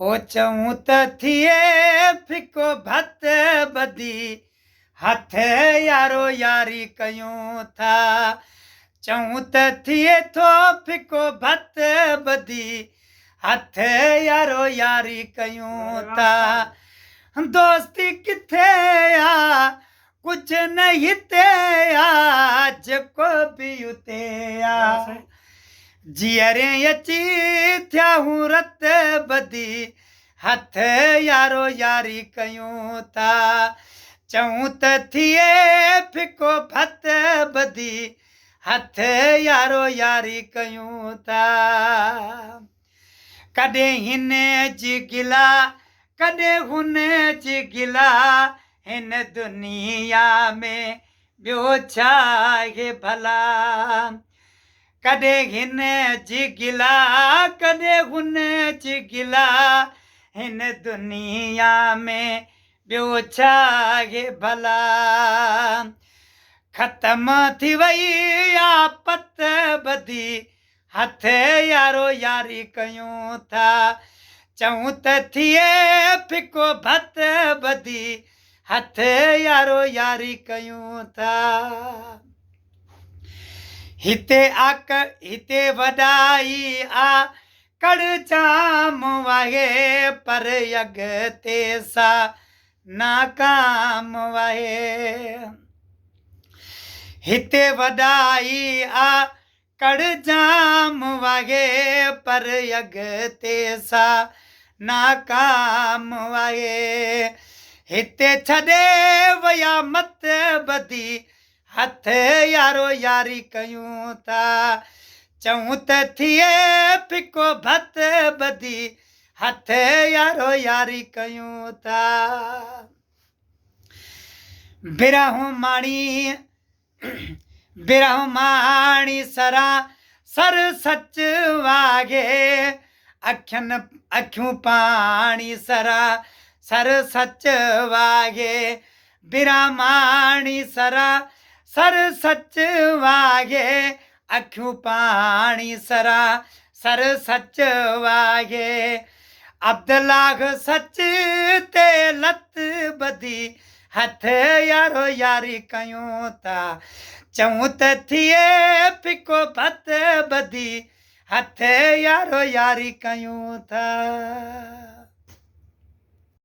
ओ चऊं त थिए फिको भत बदी हथ यारो यारी कयूं था। चऊं त थिए थो फिको भत बदी हथ यारो यारी कयूं था। दोस्ती किथे आ कुछ न हिते आ जेको बि उते आ। जीअरे अची थिया हूं रत बदी हथ यारो यारी कयूं था। चऊं त थिए फिको भत बदी हथ यारो यारी कयूं था। कॾहिं हिन जी गिला कॾहिं हुन जी गिला हिन दुनिया में ॿियो छा आहे भला। कॾहिं हिन जी गिला कॾहिं हुन जी गिला हिन दुनिया में ॿियो छा आहे भला। ख़तम थी वई आपत बदी हथ यारो यारी कयूं था। चऊं त थिए फिको भत बदी हथ यारो यारी कयूं था। हिते वॾाई आ कड़ जाम वाहे पर अॻिते सा नाकाम वाहे। हिते वॾाई आ कड़ जाम वाहे पर अॻिते सा नाकाम वाहे। हिते छॾे वया मत बदी हथ यारो यारी कयूं था। चऊं त थिए फिको भत बदी हथ यारो यारी कयूं था। बिरहूं माणी सरा सर सच वागे अखियूं पाणी सरा सर सच वागे। बिरहमाणी सरा सर सच वागे अखियूं पाणी सरा सर सच वागे। अब्दुलाह सच ते लत बदी हथ यारो यारी कयूं था। चऊं त थिए फिको भत बदी हथ यारो यारी कयूं था।